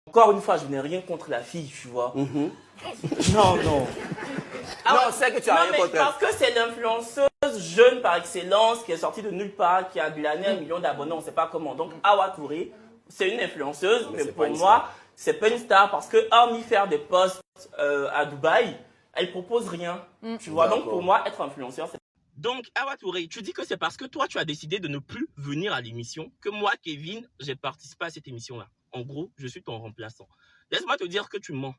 Encore une fois, je n'ai rien contre la fille, tu vois. Non, non. Non, c'est que tu as rien contre elle. Parce que c'est l'influenceuse jeune par excellence qui est sortie de nulle part, qui a glané 1 million d'abonnés, on ne sait pas comment. Donc, Awa Touré, c'est une influenceuse, mais pour moi, c'est pas une star parce que, hormis faire des posts à Dubaï, elle propose rien. Tu vois, donc pour moi, être influenceur, c'est... Donc, Awa Touré, tu dis que c'est parce que toi, tu as décidé de ne plus venir à l'émission que moi, Kevin, j'ai participé à cette émission-là. En gros, je suis ton remplaçant. Laisse-moi te dire que tu mens.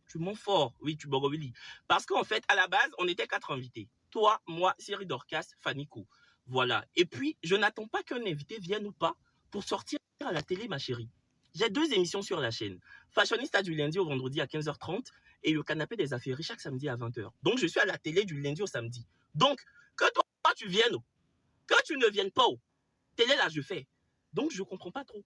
Tu mens fort. Oui, tu borobili. Parce qu'en fait, à la base, on était 4 invités. Toi, moi, Cyril Dorcas, Faniko. Voilà. Et puis, je n'attends pas qu'un invité vienne ou pas pour sortir à la télé, ma chérie. J'ai 2 émissions sur la chaîne. Fashionista du lundi au vendredi à 15h30 et le canapé des affaires chaque samedi à 20h. Donc, je suis à la télé du lundi au samedi. Donc, que toi, tu viennes, que tu ne viennes pas, télé là, je fais. Donc, je ne comprends pas trop.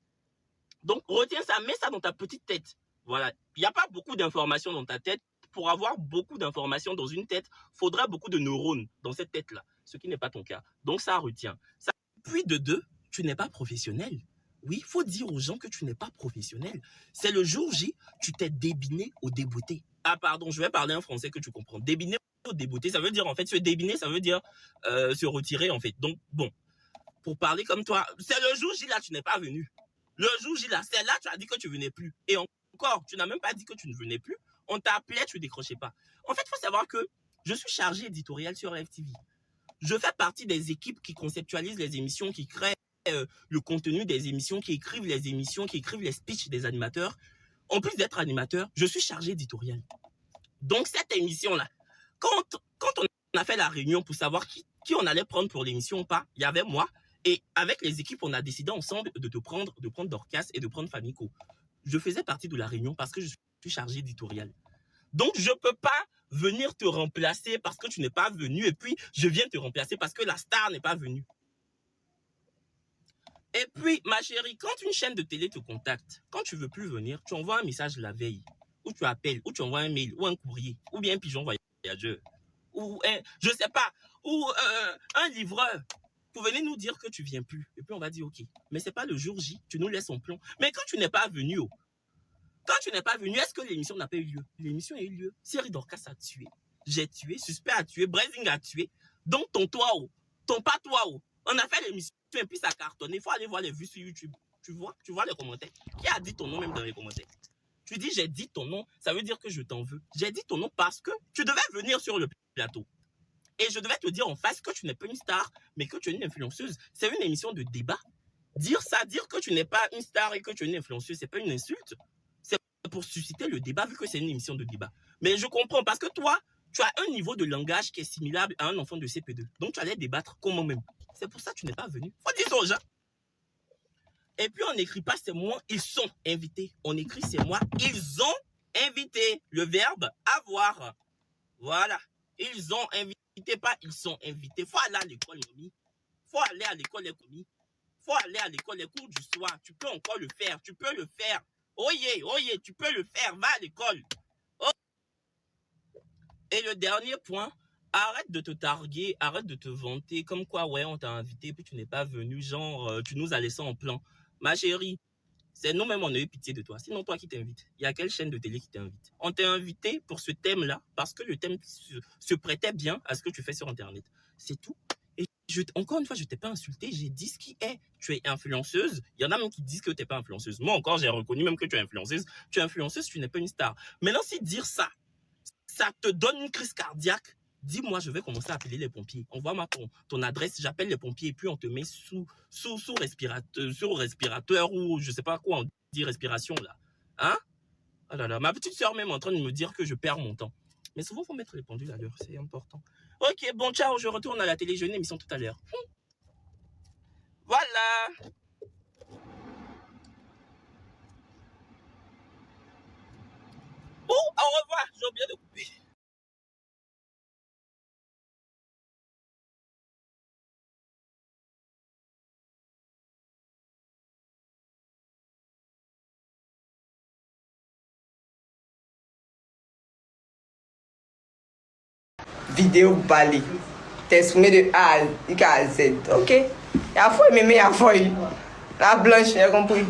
Donc, retiens ça, mets ça dans ta petite tête. Voilà. Il n'y a pas beaucoup d'informations dans ta tête. Pour avoir beaucoup d'informations dans une tête, il faudra beaucoup de neurones dans cette tête-là, ce qui n'est pas ton cas. Donc, ça retient. Ça. Puis de 2, tu n'es pas professionnel. Oui, il faut dire aux gens que tu n'es pas professionnel. C'est le jour J, tu t'es débiné ou débouté. Ah pardon, je vais parler en français que tu comprends. Débiné ou débouté, ça veut dire en fait, se débiner, ça veut dire se retirer en fait. Donc bon, pour parler comme toi, c'est le jour J là, tu n'es pas venu. Le jour J là, c'est là, tu as dit que tu venais plus. Et encore, tu n'as même pas dit que tu ne venais plus. On t'appelait, tu ne décrochais pas. En fait, il faut savoir que je suis chargé éditorial sur FTV. Je fais partie des équipes qui conceptualisent les émissions, qui créent le contenu des émissions, qui écrivent les émissions, qui écrivent les speeches des animateurs. En plus d'être animateur, je suis chargé éditorial. Donc cette émission-là, quand on a fait la réunion pour savoir qui on allait prendre pour l'émission ou pas, il y avait moi, et avec les équipes, on a décidé ensemble de prendre Dorcas et de prendre Faniko. Je faisais partie de la réunion parce que je suis chargé éditorial. Donc je ne peux pas venir te remplacer parce que tu n'es pas venu, et puis je viens te remplacer parce que la star n'est pas venue. Et puis, ma chérie, quand une chaîne de télé te contacte, quand tu ne veux plus venir, tu envoies un message la veille, ou tu appelles, ou tu envoies un mail, ou un courrier, ou bien un pigeon voyageur, ou je sais pas, ou un livreur, pour venir nous dire que tu ne viens plus. Et puis on va dire, ok, mais ce n'est pas le jour J, tu nous laisses en plomb. Mais quand tu n'es pas venu, est-ce que l'émission n'a pas eu lieu? L'émission a eu lieu. Cyril Dorcas a tué. J'ai tué, Suspect a tué, Brazing a tué. Donc ton toi, ton pas toi, on a fait l'émission et puis ça a cartonné. Il faut aller voir les vues sur YouTube. Tu vois les commentaires. Qui a dit ton nom même dans les commentaires? Tu dis j'ai dit ton nom, ça veut dire que je t'en veux. J'ai dit ton nom parce que tu devais venir sur le plateau. Et je devais te dire en face que tu n'es pas une star, mais que tu es une influenceuse. C'est une émission de débat. Dire ça, dire que tu n'es pas une star et que tu es une influenceuse, c'est pas une insulte. C'est pour susciter le débat vu que c'est une émission de débat. Mais je comprends parce que toi, tu as un niveau de langage qui est similaire à un enfant de CP2. Donc tu allais débattre comme moi-même. C'est pour ça que tu n'es pas venu. Faut dire ça aux gens. Et puis on n'écrit pas c'est moi, ils sont invités. On écrit c'est moi, ils ont invité. Le verbe avoir. Voilà. Ils ont invité, pas ils sont invités. Faut aller à l'école, mamie. Faut aller à l'école, les commis. Faut aller à l'école, les cours du soir. Tu peux encore le faire. Tu peux le faire. Oye, tu peux le faire. Va à l'école. Oh. Et le dernier point, arrête de te targuer, arrête de te vanter, comme quoi, ouais, on t'a invité, puis tu n'es pas venu, genre, tu nous as laissé en plan. Ma chérie, c'est nous-mêmes, on a eu pitié de toi. Sinon, toi qui t'invites, il y a quelle chaîne de télé qui t'invite? On t'a invité pour ce thème-là, parce que le thème se prêtait bien à ce que tu fais sur Internet. C'est tout. Et encore une fois, je ne t'ai pas insulté, j'ai dit ce qui est. Tu es influenceuse. Il y en a même qui disent que tu n'es pas influenceuse. Moi encore, j'ai reconnu même que tu es influenceuse. Tu es influenceuse, tu n'es pas une star. Maintenant, si dire ça te donne une crise cardiaque, dis-moi, je vais commencer à appeler les pompiers. Envoie-moi ton adresse, j'appelle les pompiers et puis on te met sous respirateur ou je sais pas quoi on dit respiration là. Hein? Oh là là, ma petite soeur même est en train de me dire que je perds mon temps. Mais souvent, il faut mettre les pendules à l'heure, c'est important. Ok, bon, ciao, je retourne à la télé, j'ai une émission tout à l'heure. Voilà. Oh, au revoir, j'ai oublié de couper. Vidéo balé. T'exprimer de A à Z. Ok. Il y a foi, mais il y a foi. La blanche, j'ai compris.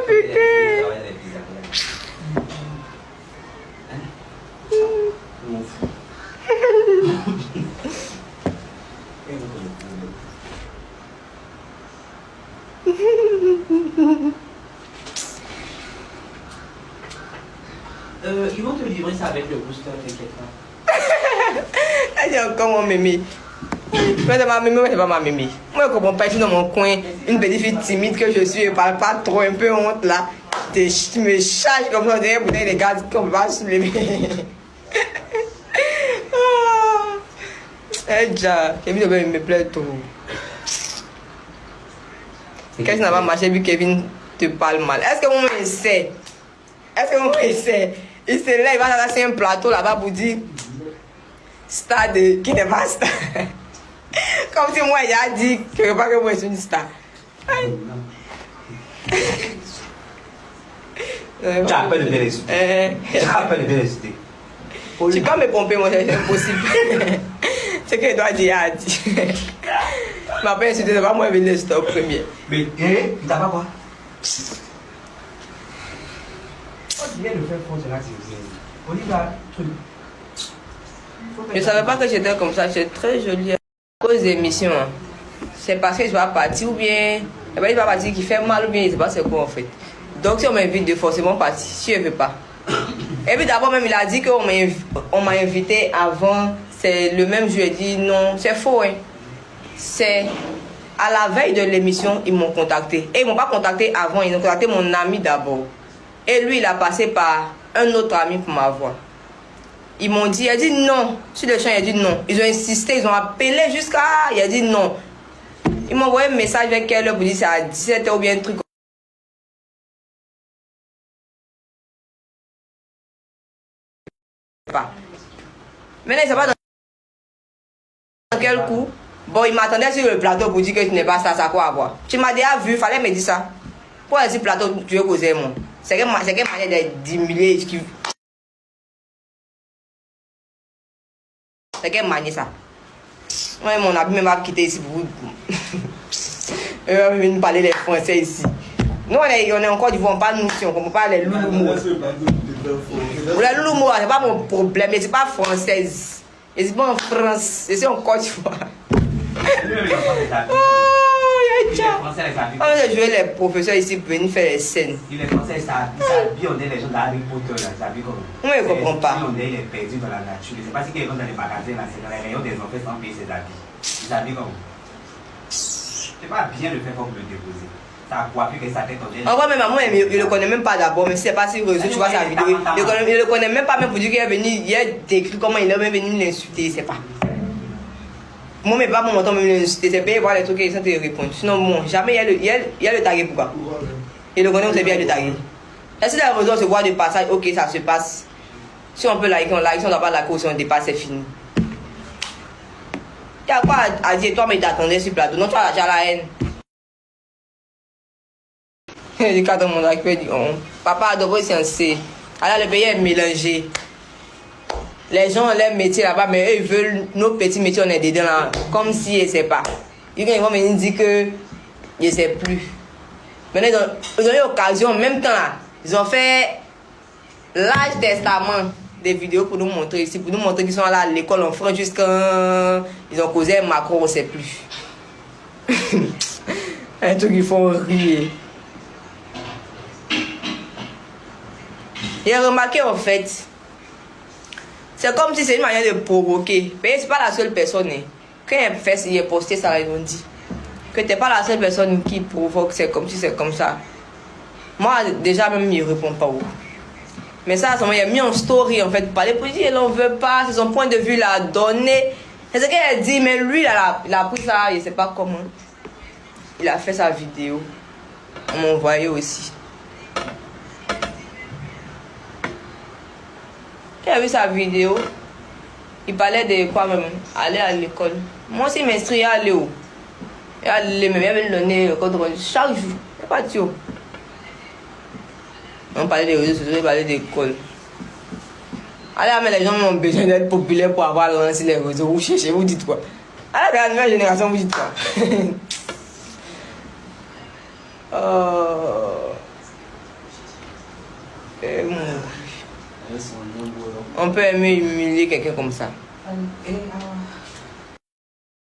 putain. Ils vont te livrer ça avec le booster, t'inquiète pas. Elle dit encore mon mémé. Mais c'est ma mémé, mais c'est pas ma mémé. Moi, je comprends pas, je suis dans mon coin, une petite fille timide que je suis, je parle pas trop, un peu honte là. Tu me charges comme ça, derrière bouteille de gaz qu'on va soulever. Eh, déjà, Kevin me plaît trop. Quand ça n'a pas marché, puis Kevin te parle mal. Est-ce que mon essaie? Est-ce que mon essaie? Il se lève, il va lancer un plateau là-bas pour dire stade qui n'est pas star. Comme si moi, il a dit que pas que moi, je suis une star. Tu as peur de bien insulter. Tu as peur de bien insulter. Tu peux me pomper, moi, c'est impossible. Ce qu'il doit dire, a dit. Mais après, insulter, c'est pas moi qui vais le stop premier. Mais, il t'a pas quoi? Tu viens de faire force là, c'est Oliva, truc. Je ne savais pas que j'étais comme ça, j'étais très jolie. À cause des émissions, c'est parce que je vais partir ou bien. Il va partir qui fait mal ou bien, je ne sais pas c'est quoi en fait. Donc si on m'invite de forcément partir, si je ne veux pas. Et puis d'abord même il a dit qu'on m'a invité avant, c'est le même jour, il a dit non, c'est faux. Hein. C'est à la veille de l'émission, ils m'ont contacté. Et ils ne m'ont pas contacté avant, ils ont contacté mon ami d'abord. Et lui, il a passé par un autre ami pour m'avoir. Ils m'ont dit, il a dit non. Sur le champ, il a dit non. Ils ont insisté, ils ont appelé jusqu'à... Il a dit non. Ils m'ont envoyé un message avec quelle heure pour dire c'est à 17h ou bien un truc. Maintenant, il ne sait pas dans quel coup. Bon, il m'attendait sur le plateau pour dire que tu n'es pas ça, ça quoi avoir. Tu m'as déjà vu, il fallait me dire ça. Pour aller sur le plateau, tu veux causer moi. C'est quelle manière de diminuer. C'est quelle manière ça? Ouais, mon ami m'a quitté ici pour vous. Il va venir parler les Français ici. Nous, on est encore du on parle nous si on ne comprend pas les louloumots. Les louloumots, c'est pas mon problème, mais c'est pas française. Et c'est pas en France, c'est en Côte d'Ivoire. Je vais les professeurs ici pour venir faire les scènes. Il est français, ça habille, on est les gens d'Harry Potter, ça habille comme. Moi, je ne comprends pas. On est perdu dans la nature. Je ne sais pas si quelqu'un dans les magasins, là, c'est dans les rayons des enfants sans payer ses habits. Ils habillent comme. C'est pas bien de faire comme le déposer. Ça a coiffé que sa tête en est. En vrai, même moi, je ne le connais même pas d'abord, mais si c'est pas si réseau, tu vois sa vidéo. Je ne le connais même pas, même pour dire qu'il est venu, il a décrit comment il est même venu l'insulter, c'est pas. Moi, mais pas mon temps, même l'insulter, c'est payé voir les trucs et ils sont te répondre. Sinon, bon, jamais il y a le tagué pourquoi. Et le connaît, on sait bien le tagué. Et si la réseau se voit de passage, ok, ça se passe. Si on peut liker, on like, si on n'a pas la cause, si on dépasse, c'est fini. Il y a quoi à dire, toi, mais t'attendais sur le plateau. Non, tu as déjà la haine. Les cas dans mon accueil dit, papa a d'abord censé. Alors le pays est mélangé. Les gens ont leur métier là-bas, mais eux ils veulent nos petits métiers, on est dedans là. Comme si ils ne savent pas. Ils vont venir dire que je ne sais plus. Maintenant, ils ont eu l'occasion, en même temps là, ils ont fait l'âge testament des vidéos pour nous montrer ici, pour nous montrer qu'ils sont là à l'école en France jusqu'à. Ils ont causé Macron, on ne sait plus. Un truc qu'ils font rire. J'ai remarqué en fait, c'est comme si c'est une manière de provoquer. Mais c'est pas la seule personne. Hein. Quand il est posté ça, ils ont dit que t'es pas la seule personne qui provoque, c'est comme si c'est comme ça. Moi, déjà même, il répond pas. Mais ça, il a mis en story en fait, parler pour dire, elle n'en veut pas, c'est son point de vue, il a donné. C'est ce qu'elle a dit, mais lui, il a pris ça, il ne sait pas comment. Il a fait sa vidéo. On m'a envoyé aussi. Quand il a vu sa vidéo, il parlait de quoi même? Aller à l'école. Moi aussi, m'instruire à aller où? Et aller me même donner le code chaque jour. C'est pas sûr. On parlait des réseaux sociaux, on parlait d'école. Alors, mais les gens ont besoin d'être populaires pour avoir lancé les réseaux. Vous cherchez, vous dites quoi? Alors, la nouvelle génération, vous dites quoi? On peut aimer humilier quelqu'un comme ça.